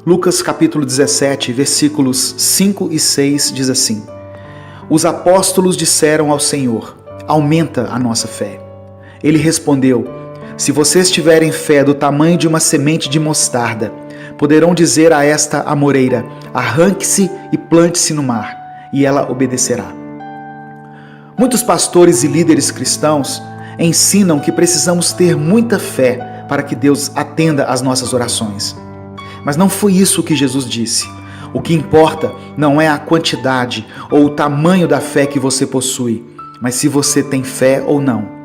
Lucas capítulo 17, versículos 5 e 6 diz assim: Os apóstolos disseram ao Senhor: aumenta a nossa fé. Ele respondeu: se vocês tiverem fé do tamanho de uma semente de mostarda, poderão dizer a esta amoreira: arranque-se e plante-se no mar, e ela obedecerá. Muitos pastores e líderes cristãos ensinam que precisamos ter muita fé para que Deus atenda às nossas orações. Mas não foi isso que Jesus disse. O que importa não é a quantidade ou o tamanho da fé que você possui, mas se você tem fé ou não.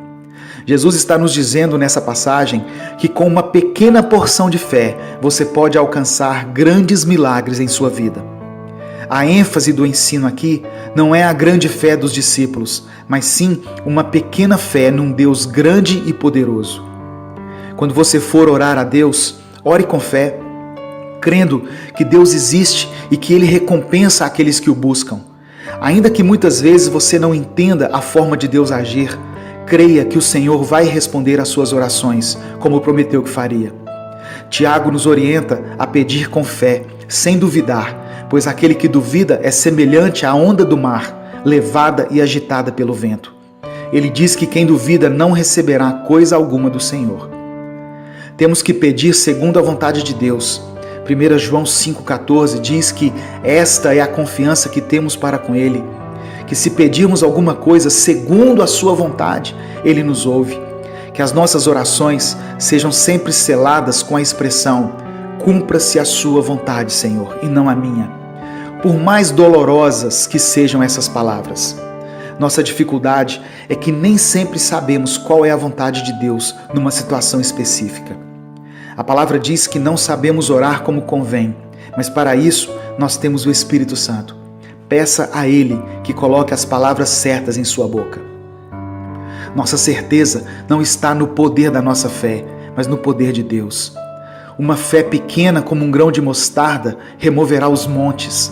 Jesus está nos dizendo nessa passagem que com uma pequena porção de fé você pode alcançar grandes milagres em sua vida. A ênfase do ensino aqui não é a grande fé dos discípulos, mas sim uma pequena fé num Deus grande e poderoso. Quando você for orar a Deus, ore com fé, crendo que Deus existe e que Ele recompensa aqueles que o buscam. Ainda que muitas vezes você não entenda a forma de Deus agir, creia que o Senhor vai responder às suas orações, como prometeu que faria. Tiago nos orienta a pedir com fé, sem duvidar, pois aquele que duvida é semelhante à onda do mar, levada e agitada pelo vento. Ele diz que quem duvida não receberá coisa alguma do Senhor. Temos que pedir segundo a vontade de Deus. 1 João 5,14 diz que esta é a confiança que temos para com Ele, que se pedirmos alguma coisa segundo a sua vontade, Ele nos ouve. Que as nossas orações sejam sempre seladas com a expressão: cumpra-se a sua vontade, Senhor, e não a minha. Por mais dolorosas que sejam essas palavras, nossa dificuldade é que nem sempre sabemos qual é a vontade de Deus numa situação específica. A palavra diz que não sabemos orar como convém, mas para isso nós temos o Espírito Santo. Peça a Ele que coloque as palavras certas em sua boca. Nossa certeza não está no poder da nossa fé, mas no poder de Deus. Uma fé pequena como um grão de mostarda removerá os montes.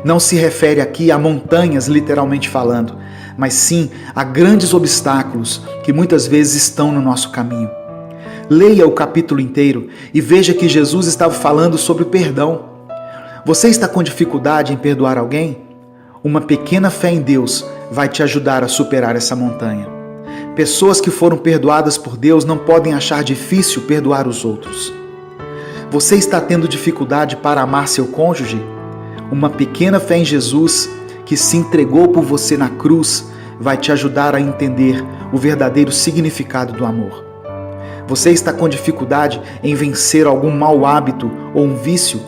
Não se refere aqui a montanhas, literalmente falando, mas sim a grandes obstáculos que muitas vezes estão no nosso caminho. Leia o capítulo inteiro e veja que Jesus estava falando sobre o perdão. Você está com dificuldade em perdoar alguém? Uma pequena fé em Deus vai te ajudar a superar essa montanha. Pessoas que foram perdoadas por Deus não podem achar difícil perdoar os outros. Você está tendo dificuldade para amar seu cônjuge? Uma pequena fé em Jesus, que se entregou por você na cruz, vai te ajudar a entender o verdadeiro significado do amor. Você está com dificuldade em vencer algum mau hábito ou um vício?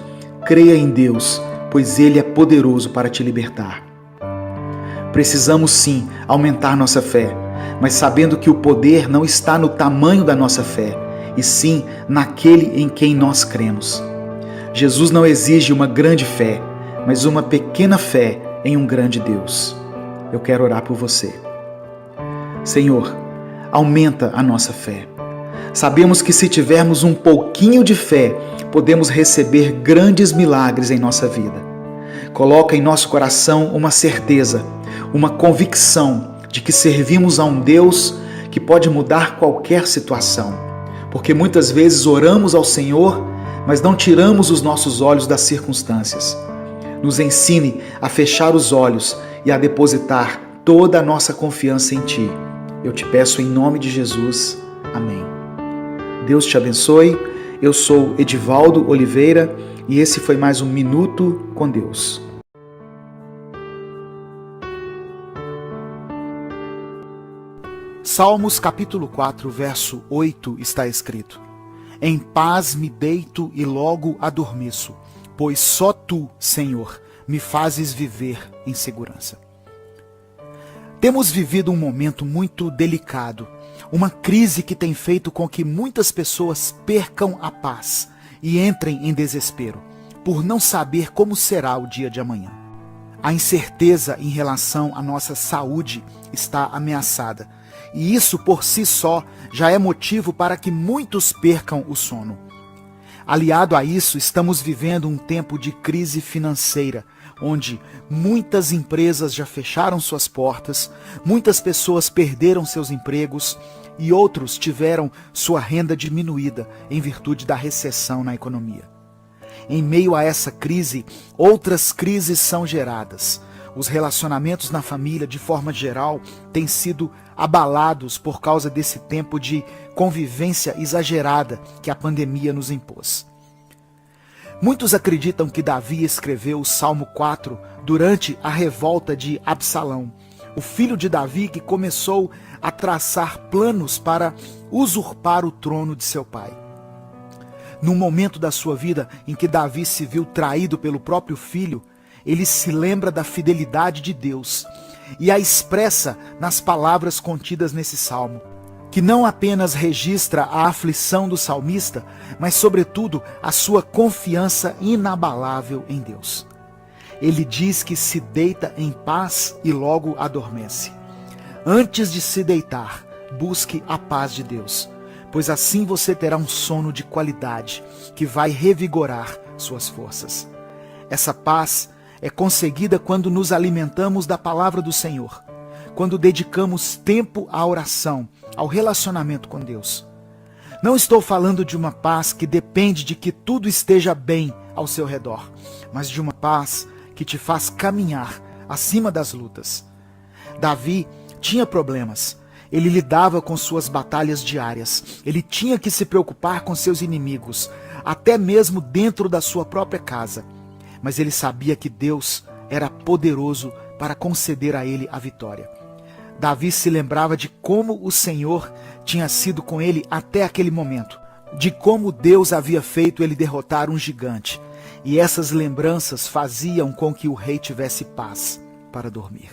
Creia em Deus, pois Ele é poderoso para te libertar. Precisamos sim aumentar nossa fé, mas sabendo que o poder não está no tamanho da nossa fé, e sim naquele em quem nós cremos. Jesus não exige uma grande fé, mas uma pequena fé em um grande Deus. Eu quero orar por você. Senhor, aumenta a nossa fé. Sabemos que se tivermos um pouquinho de fé, podemos receber grandes milagres em nossa vida. Coloca em nosso coração uma certeza, uma convicção de que servimos a um Deus que pode mudar qualquer situação. Porque muitas vezes oramos ao Senhor, mas não tiramos os nossos olhos das circunstâncias. Nos ensine a fechar os olhos e a depositar toda a nossa confiança em Ti. Eu te peço em nome de Jesus. Amém. Deus te abençoe. Eu sou Edivaldo Oliveira e esse foi mais um Minuto com Deus. Salmos capítulo 4, verso 8 está escrito: Em paz me deito e logo adormeço, pois só Tu, Senhor, me fazes viver em segurança. Temos vivido um momento muito delicado, uma crise que tem feito com que muitas pessoas percam a paz e entrem em desespero, por não saber como será o dia de amanhã. A incerteza em relação à nossa saúde está ameaçada, e isso por si só já é motivo para que muitos percam o sono. Aliado a isso, estamos vivendo um tempo de crise financeira, onde muitas empresas já fecharam suas portas, muitas pessoas perderam seus empregos e outros tiveram sua renda diminuída em virtude da recessão na economia. em meio a essa crise, outras crises são geradas. Os relacionamentos na família, de forma geral, têm sido abalados por causa desse tempo de convivência exagerada que a pandemia nos impôs. Muitos acreditam que Davi escreveu o Salmo 4 durante a revolta de Absalão, o filho de Davi que começou a traçar planos para usurpar o trono de seu pai. Num momento da sua vida em que Davi se viu traído pelo próprio filho, ele se lembra da fidelidade de Deus e a expressa nas palavras contidas nesse salmo, que não apenas registra a aflição do salmista, mas sobretudo a sua confiança inabalável em Deus. Ele diz que se deita em paz e logo adormece. Antes de se deitar, busque a paz de Deus, pois assim você terá um sono de qualidade que vai revigorar suas forças. Essa paz é conseguida quando nos alimentamos da palavra do Senhor, quando dedicamos tempo à oração, ao relacionamento com Deus. Não estou falando de uma paz que depende de que tudo esteja bem ao seu redor, mas de uma paz que te faz caminhar acima das lutas. Davi tinha problemas. Ele lidava com suas batalhas diárias. Ele tinha que se preocupar com seus inimigos, até mesmo dentro da sua própria casa. Mas ele sabia que Deus era poderoso para conceder a ele a vitória. Davi se lembrava de como o Senhor tinha sido com ele até aquele momento, de como Deus havia feito ele derrotar um gigante. E essas lembranças faziam com que o rei tivesse paz para dormir.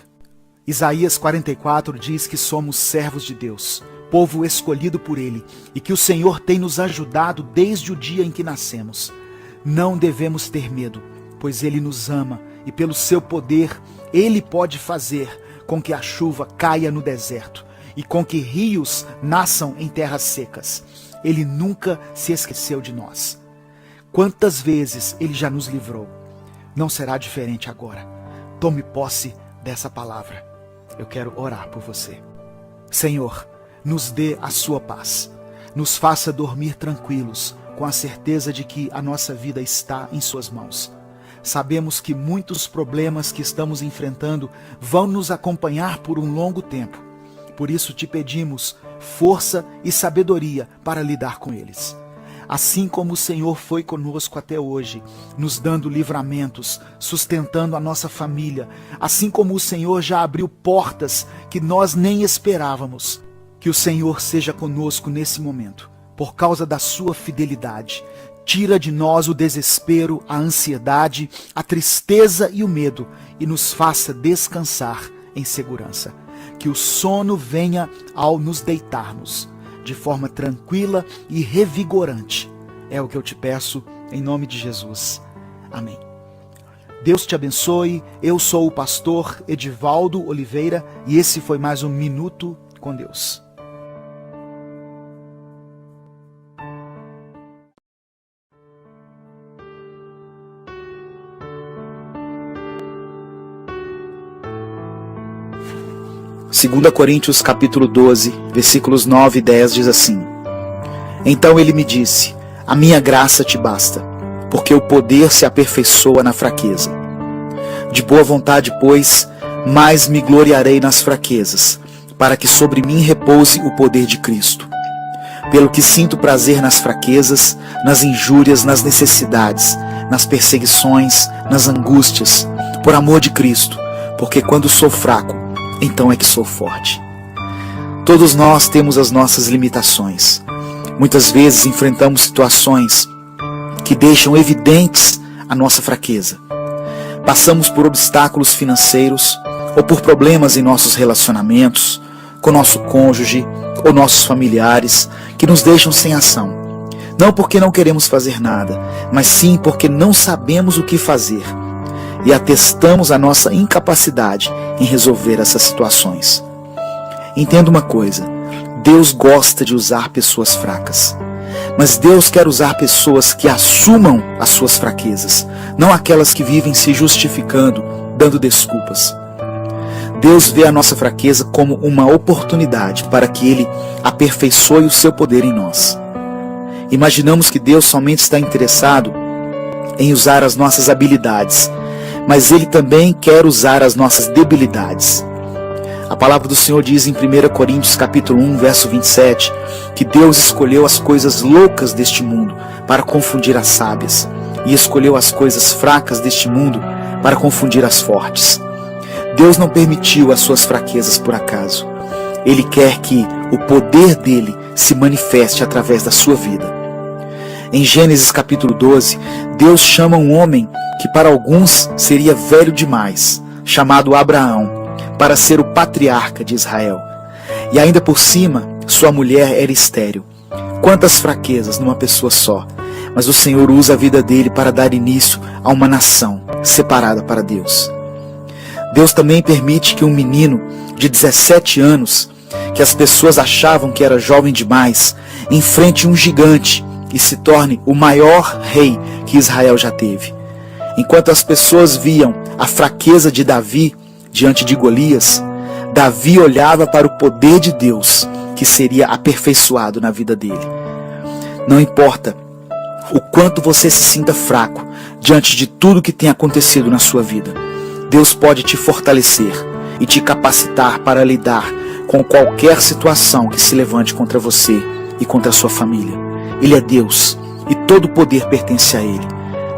Isaías 44 diz que somos servos de Deus, povo escolhido por Ele, e que o Senhor tem nos ajudado desde o dia em que nascemos. Não devemos ter medo, pois Ele nos ama, e pelo seu poder, Ele pode fazer com que a chuva caia no deserto, e com que rios nasçam em terras secas. Ele nunca se esqueceu de nós. Quantas vezes Ele já nos livrou? Não será diferente agora. Tome posse dessa palavra. Eu quero orar por você. Senhor, nos dê a sua paz. Nos faça dormir tranquilos, com a certeza de que a nossa vida está em suas mãos. Sabemos que muitos problemas que estamos enfrentando vão nos acompanhar por um longo tempo. Por isso te pedimos força e sabedoria para lidar com eles. Assim como o Senhor foi conosco até hoje, nos dando livramentos, sustentando a nossa família, assim como o Senhor já abriu portas que nós nem esperávamos, que o Senhor seja conosco nesse momento, por causa da sua fidelidade. Tira de nós o desespero, a ansiedade, a tristeza e o medo e nos faça descansar em segurança. Que o sono venha ao nos deitarmos, de forma tranquila e revigorante. É o que eu te peço, em nome de Jesus. Amém. Deus te abençoe. Eu sou o pastor Edivaldo Oliveira e esse foi mais um Minuto com Deus. Segunda Coríntios capítulo 12, versículos 9 e 10 diz assim: Então ele me disse, a minha graça te basta, porque o poder se aperfeiçoa na fraqueza. De boa vontade, pois, mais me gloriarei nas fraquezas, para que sobre mim repouse o poder de Cristo. Pelo que sinto prazer nas fraquezas, nas injúrias, nas necessidades, nas perseguições, nas angústias, por amor de Cristo, porque quando sou fraco, então é que sou forte. Todos nós temos as nossas limitações. Muitas vezes enfrentamos situações que deixam evidentes a nossa fraqueza. Passamos por obstáculos financeiros ou por problemas em nossos relacionamentos, com nosso cônjuge ou nossos familiares, que nos deixam sem ação. Não porque não queremos fazer nada, mas sim porque não sabemos o que fazer. E atestamos a nossa incapacidade em resolver essas situações. Entenda uma coisa, Deus gosta de usar pessoas fracas, mas Deus quer usar pessoas que assumam as suas fraquezas, não aquelas que vivem se justificando, dando desculpas. Deus vê a nossa fraqueza como uma oportunidade para que Ele aperfeiçoe o seu poder em nós. Imaginamos que Deus somente está interessado em usar as nossas habilidades, mas Ele também quer usar as nossas debilidades. A palavra do Senhor diz em 1 Coríntios capítulo 1, verso 27, que Deus escolheu as coisas loucas deste mundo para confundir as sábias, e escolheu as coisas fracas deste mundo para confundir as fortes. Deus não permitiu as suas fraquezas por acaso. Ele quer que o poder dele se manifeste através da sua vida. Em Gênesis capítulo 12, Deus chama um homem que para alguns seria velho demais, chamado Abraão, para ser o patriarca de Israel. E ainda por cima, sua mulher era estéril. Quantas fraquezas numa pessoa só. Mas o Senhor usa a vida dele para dar início a uma nação separada para Deus. Deus também permite que um menino de 17 anos, que as pessoas achavam que era jovem demais, enfrente um gigante e se torne o maior rei que Israel já teve. Enquanto as pessoas viam a fraqueza de Davi diante de Golias, Davi olhava para o poder de Deus que seria aperfeiçoado na vida dele. Não importa o quanto você se sinta fraco diante de tudo que tem acontecido na sua vida, Deus pode te fortalecer e te capacitar para lidar com qualquer situação que se levante contra você e contra a sua família. Ele é Deus e todo o poder pertence a Ele.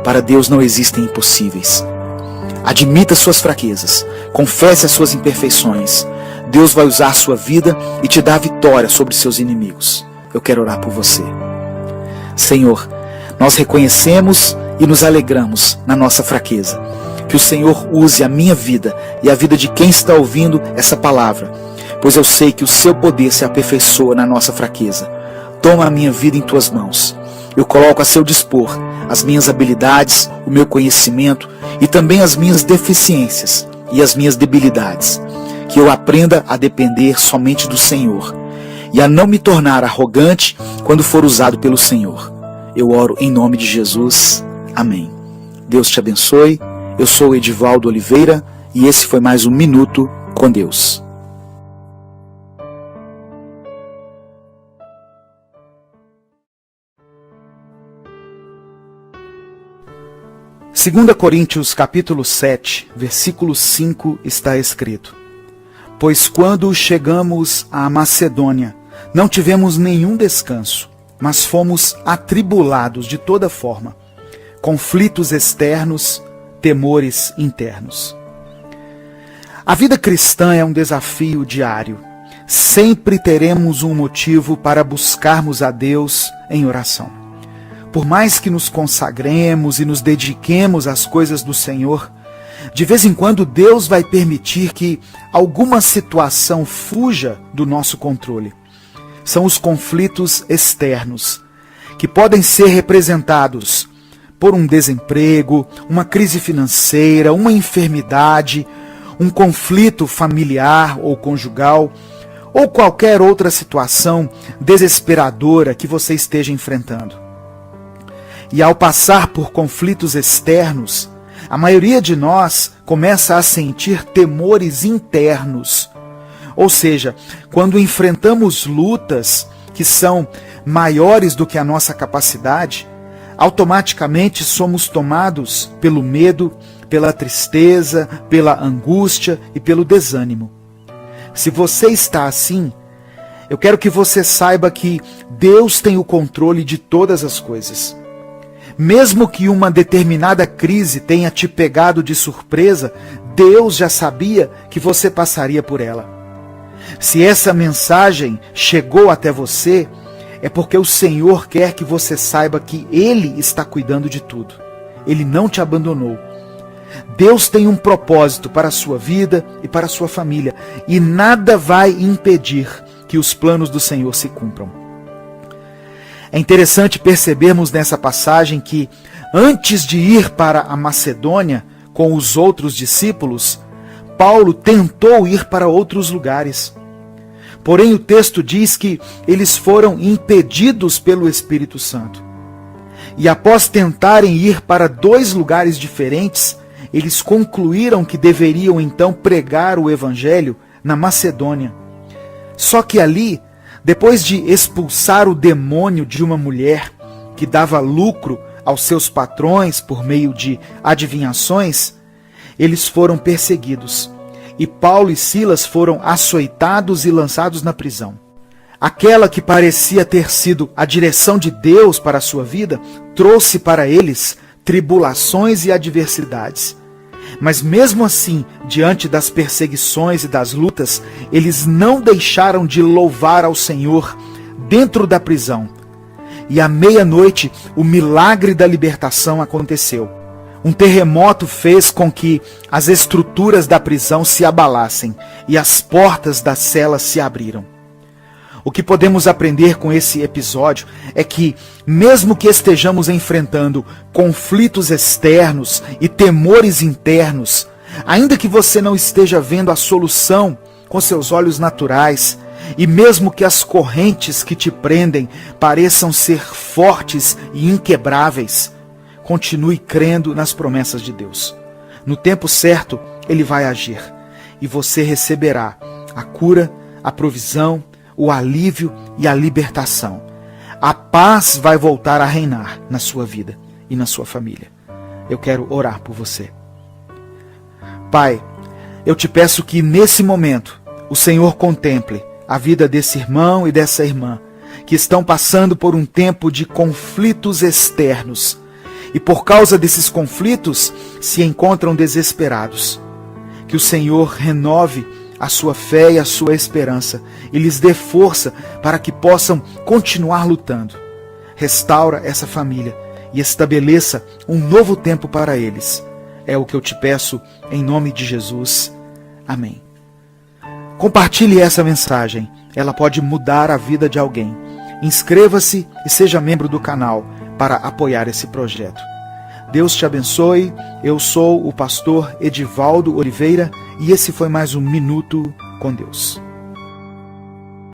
Para Deus não existem impossíveis. Admita suas fraquezas, confesse as suas imperfeições. Deus vai usar sua vida e te dar vitória sobre seus inimigos. Eu quero orar por você. Senhor, nós reconhecemos e nos alegramos na nossa fraqueza. Que o Senhor use a minha vida e a vida de quem está ouvindo essa palavra, pois eu sei que o seu poder se aperfeiçoa na nossa fraqueza. Toma a minha vida em tuas mãos. Eu coloco a seu dispor as minhas habilidades, o meu conhecimento e também as minhas deficiências e as minhas debilidades. Que eu aprenda a depender somente do Senhor e a não me tornar arrogante quando for usado pelo Senhor. Eu oro em nome de Jesus. Amém. Deus te abençoe. Eu sou Edivaldo Oliveira e esse foi mais um Minuto com Deus. Segunda Coríntios capítulo 7, versículo 5 está escrito: Pois quando chegamos à Macedônia, não tivemos nenhum descanso, mas fomos atribulados de toda forma, conflitos externos, temores internos. A vida cristã é um desafio diário. Sempre teremos um motivo para buscarmos a Deus em oração. Por mais que nos consagremos e nos dediquemos às coisas do Senhor, de vez em quando Deus vai permitir que alguma situação fuja do nosso controle. São os conflitos externos, que podem ser representados por um desemprego, uma crise financeira, uma enfermidade, um conflito familiar ou conjugal, ou qualquer outra situação desesperadora que você esteja enfrentando. E ao passar por conflitos externos, a maioria de nós começa a sentir temores internos. Ou seja, quando enfrentamos lutas que são maiores do que a nossa capacidade, automaticamente somos tomados pelo medo, pela tristeza, pela angústia e pelo desânimo. Se você está assim, eu quero que você saiba que Deus tem o controle de todas as coisas. Mesmo que uma determinada crise tenha te pegado de surpresa, Deus já sabia que você passaria por ela. Se essa mensagem chegou até você, é porque o Senhor quer que você saiba que Ele está cuidando de tudo. Ele não te abandonou. Deus tem um propósito para a sua vida e para a sua família, e nada vai impedir que os planos do Senhor se cumpram. É interessante percebermos nessa passagem que, antes de ir para a Macedônia com os outros discípulos, Paulo tentou ir para outros lugares. Porém, o texto diz que eles foram impedidos pelo Espírito Santo. E após tentarem ir para 2 lugares diferentes, eles concluíram que deveriam então pregar o Evangelho na Macedônia. Só que ali, depois de expulsar o demônio de uma mulher que dava lucro aos seus patrões por meio de adivinhações, eles foram perseguidos. E Paulo e Silas foram açoitados e lançados na prisão. Aquela que parecia ter sido a direção de Deus para a sua vida, trouxe para eles tribulações e adversidades. Mas mesmo assim, diante das perseguições e das lutas, eles não deixaram de louvar ao Senhor dentro da prisão. E à meia-noite, o milagre da libertação aconteceu. Um terremoto fez com que as estruturas da prisão se abalassem e as portas das celas se abriram. O que podemos aprender com esse episódio é que, mesmo que estejamos enfrentando conflitos externos e temores internos, ainda que você não esteja vendo a solução com seus olhos naturais, e mesmo que as correntes que te prendem pareçam ser fortes e inquebráveis, continue crendo nas promessas de Deus. No tempo certo, Ele vai agir, e você receberá a cura, a provisão, o alívio e a libertação. A paz vai voltar a reinar na sua vida e na sua família. Eu quero orar por você. Pai, eu te peço que nesse momento o Senhor contemple a vida desse irmão e dessa irmã que estão passando por um tempo de conflitos externos e por causa desses conflitos se encontram desesperados. Que o Senhor renove a sua fé e a sua esperança e lhes dê força para que possam continuar lutando. Restaura essa família e estabeleça um novo tempo para eles. É o que eu te peço em nome de Jesus. Amém. Compartilhe essa mensagem. Ela pode mudar a vida de alguém. Inscreva-se e seja membro do canal para apoiar esse projeto. Deus te abençoe. Eu sou o pastor Edivaldo Oliveira e esse foi mais um Minuto com Deus.